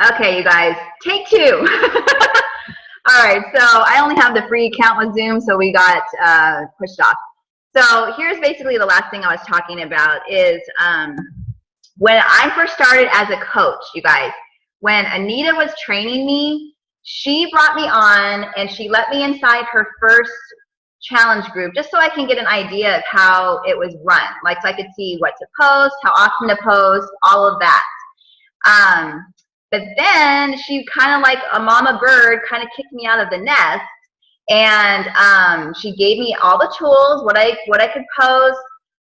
Okay, you guys, take two. All right, so I only have the free account with Zoom, so we got pushed off. So here's basically the last thing I was talking about is when I first started as a coach, you guys, when Anita was training me, she brought me on and she let me inside her first challenge group just so I can get an idea of how it was run. Like, so I could see what to post, how often to post, all of that. But then she kind of like a mama bird kind of kicked me out of the nest, and she gave me all the tools, what I could post,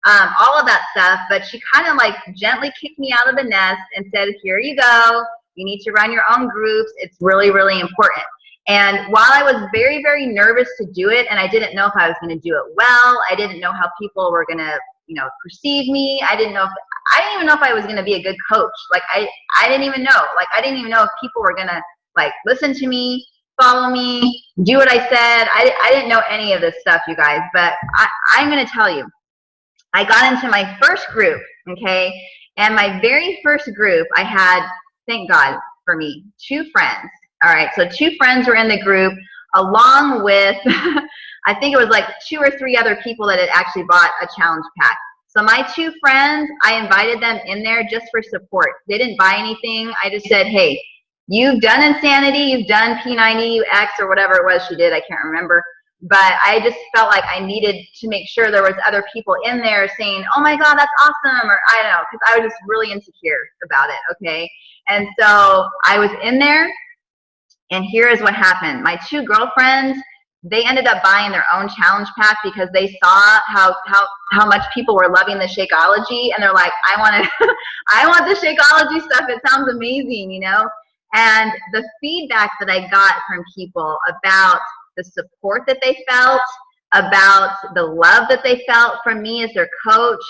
all of that stuff. But she kind of like gently kicked me out of the nest and said, "Here you go. You need to run your own groups. It's really, really important." And while I was very, very nervous to do it, and I didn't know if I was going to do it well, I didn't know how people were going to, perceive me. I didn't even know if I was going to be a good coach. Like I didn't even know. Like I didn't even know if people were going to like listen to me, follow me, do what I said. I didn't know any of this stuff, you guys. But I'm going to tell you, I got into my first group, okay? And my very first group, I had, thank God for me, 2 friends. All right, so 2 friends were in the group along with, I think it was like 2 or 3 other people that had actually bought a challenge pack. So my 2 friends, I invited them in there just for support. They didn't buy anything. I just said, hey, you've done Insanity, you've done P90UX or whatever it was she did, I can't remember. But I just felt like I needed to make sure there was other people in there saying, oh my God, that's awesome, or I don't know, because I was just really insecure about it, okay? And so I was in there, and here is what happened. My 2 girlfriends, they ended up buying their own challenge pack because they saw how much people were loving the Shakeology, and they're like, I want to, I want the Shakeology stuff. It sounds amazing, And the feedback that I got from people about the support that they felt, about the love that they felt from me as their coach,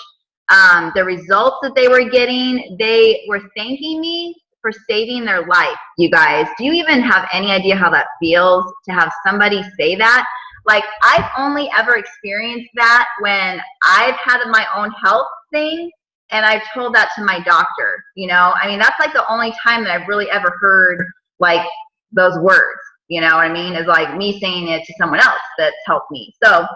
the results that they were getting, they were thanking me for saving their life, you guys. Do you even have any idea how that feels to have somebody say that? Like, I've only ever experienced that when I've had my own health thing and I've told that to my doctor, I mean, that's like the only time that I've really ever heard like those words, you know what I mean? Is like me saying it to someone else that's helped me. So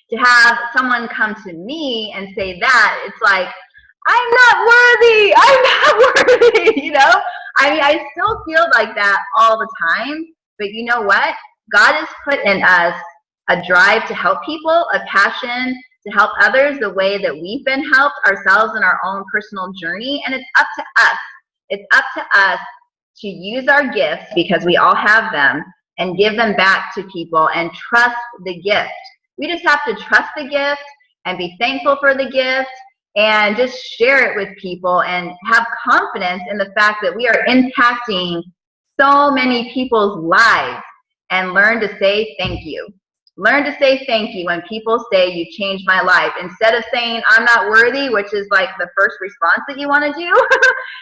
to have someone come to me and say that, it's like, I'm not worthy. I'm not worthy, I mean, I still feel like that all the time, but you know what? God has put in us a drive to help people, a passion to help others the way that we've been helped ourselves in our own personal journey. And it's up to us. It's up to us to use our gifts, because we all have them, and give them back to people and trust the gift. We just have to trust the gift and be thankful for the gift and just share it with people and have confidence in the fact that we are impacting so many people's lives, and learn to say thank you. Learn to say thank you when people say you changed my life. Instead of saying I'm not worthy, which is like the first response that you want to do,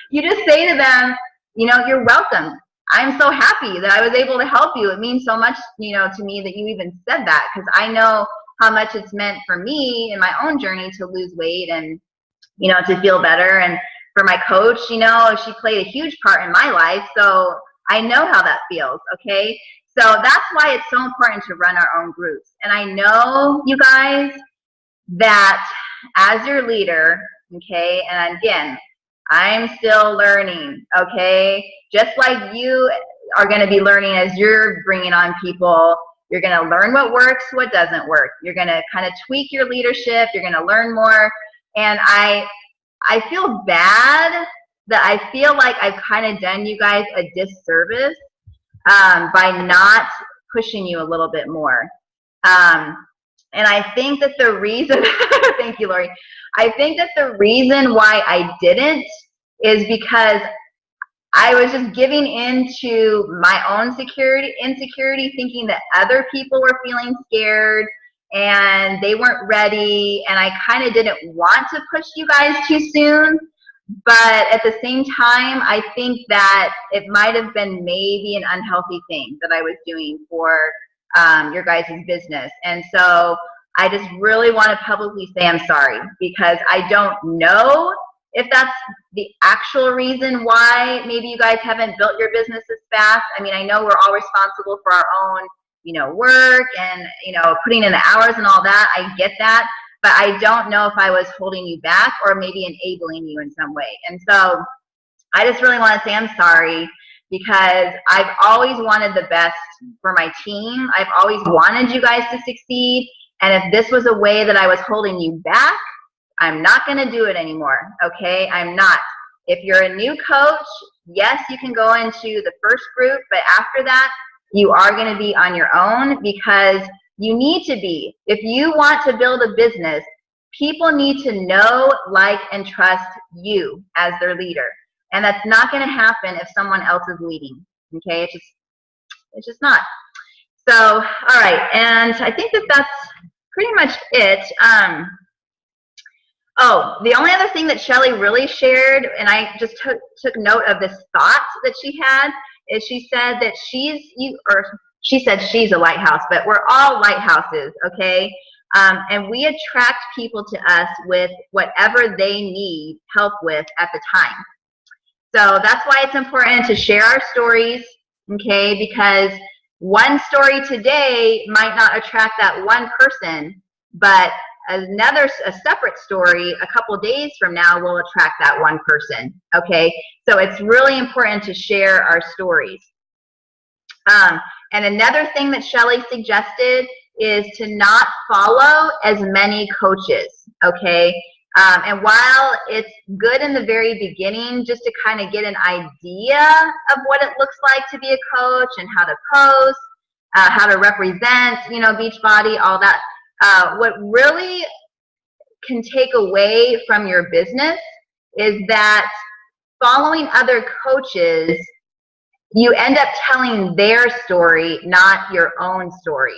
you just say to them, you're welcome. I'm so happy that I was able to help you. It means so much, to me that you even said that, because I know how much it's meant for me in my own journey to lose weight and, to feel better. And for my coach, she played a huge part in my life. So I know how that feels, okay? So that's why it's so important to run our own groups. And I know, you guys, that as your leader, okay, and again, I'm still learning, okay? Just like you are going to be learning as you're bringing on people, you're going to learn what works, what doesn't work. You're going to kind of tweak your leadership. You're going to learn more. And I feel bad that I feel like I've kind of done you guys a disservice by not pushing you a little bit more. And I think that the reason, thank you, Lori. I think that the reason why I didn't is because I was just giving into my own insecurity, thinking that other people were feeling scared and they weren't ready. And I kind of didn't want to push you guys too soon. But at the same time, I think that it might have been maybe an unhealthy thing that I was doing for your guys' business. And so I just really want to publicly say I'm sorry, because I don't know if that's the actual reason why maybe you guys haven't built your business as fast. I mean, I know we're all responsible for our own, work and, putting in the hours and all that. I get that. But I don't know if I was holding you back or maybe enabling you in some way. And so I just really want to say I'm sorry, because I've always wanted the best for my team. I've always wanted you guys to succeed. And if this was a way that I was holding you back, I'm not going to do it anymore. Okay? I'm not. If you're a new coach, yes, you can go into the first group, but after that, you are going to be on your own, because you need to be. If you want to build a business, people need to know, like, and trust you as their leader. And that's not going to happen if someone else is leading. Okay? It's just not. So, all right. And I think that that's pretty much it. Oh, the only other thing that Shelly really shared, and I just took note of this thought that she had, is she said that she said she's a lighthouse, but we're all lighthouses, okay? And we attract people to us with whatever they need help with at the time. So that's why it's important to share our stories, okay? Because one story today might not attract that one person, but a separate story a couple days from now will attract that one person, okay? So it's really important to share our stories. And another thing that Shelly suggested is to not follow as many coaches, okay? And while it's good in the very beginning just to kind of get an idea of what it looks like to be a coach and how to post, how to represent, Beachbody, all that, what really can take away from your business is that following other coaches, you end up telling their story, not your own story.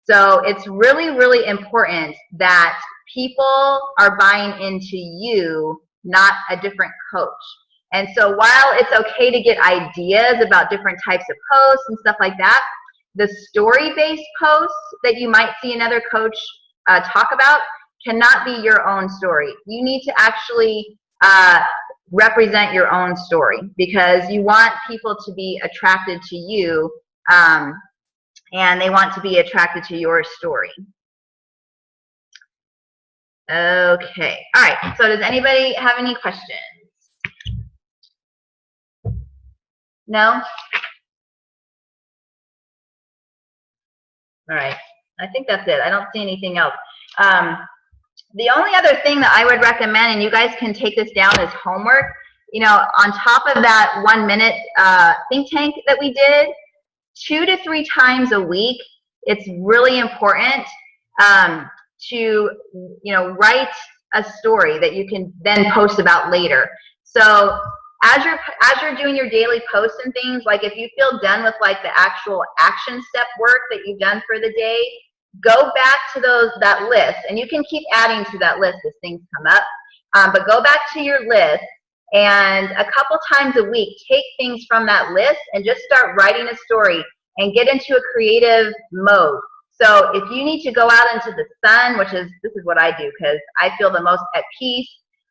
So it's really, really important that people are buying into you, not a different coach. And so while it's okay to get ideas about different types of posts and stuff like that, the story-based posts that you might see another coach talk about cannot be your own story. You need to actually represent your own story, because you want people to be attracted to you, and they want to be attracted to your story. Okay. All right. So does anybody have any questions? No? All right. I think that's it. I don't see anything else. The only other thing that I would recommend, and you guys can take this down as homework, on top of that 1 minute think tank that we did, 2 to 3 times a week, it's really important to, write a story that you can then post about later. So as you're doing your daily posts and things, like if you feel done with like the actual action step work that you've done for the day, go back to that list, and you can keep adding to that list as things come up. But go back to your list, and a couple times a week, take things from that list and just start writing a story and get into a creative mode. So if you need to go out into the sun, this is what I do, because I feel the most at peace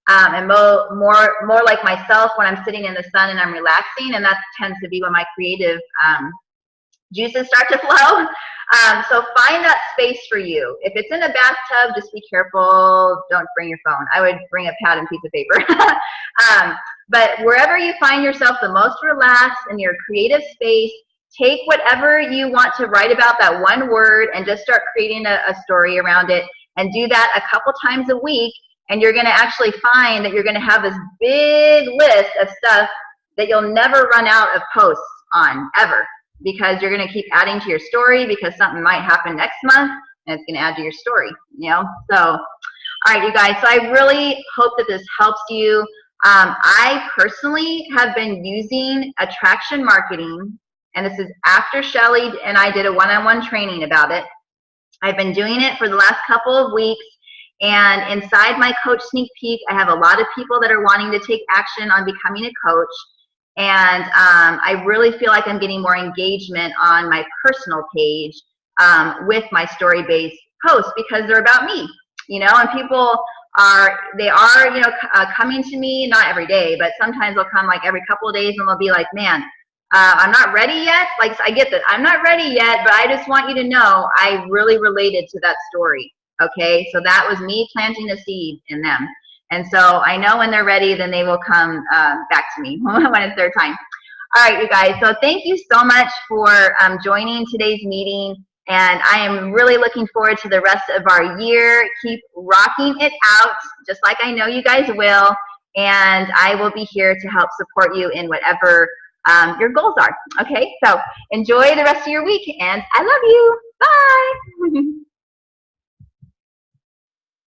and more like myself when I'm sitting in the sun and I'm relaxing, and that tends to be when my creative juices start to flow. So find that space for you. If it's in a bathtub, just be careful. Don't bring your phone. I would bring a pad and piece of paper. But wherever you find yourself the most relaxed in your creative space, take whatever you want to write about, that one word, and just start creating a story around it, and do that a couple times a week. And you're going to actually find that you're going to have this big list of stuff that you'll never run out of posts on, ever. Because you're going to keep adding to your story, because something might happen next month and it's going to add to your story, So, all right, you guys. So I really hope that this helps you. I personally have been using attraction marketing, and this is after Shelly and I did a one-on-one training about it. I've been doing it for the last couple of weeks, and inside my coach sneak peek, I have a lot of people that are wanting to take action on becoming a coach. And I really feel like I'm getting more engagement on my personal page with my story-based posts, because they're about me, and people they are, you know, coming to me, not every day, but sometimes they'll come like every couple of days, and they'll be like, man, I'm not ready yet. Like, I get that I'm not ready yet, but I just want you to know I really related to that story. Okay, so that was me planting a seed in them. And so I know when they're ready, then they will come back to me when it's their time. All right, you guys. So thank you so much for joining today's meeting. And I am really looking forward to the rest of our year. Keep rocking it out, just like I know you guys will. And I will be here to help support you in whatever your goals are. Okay, so enjoy the rest of your week, and I love you. Bye.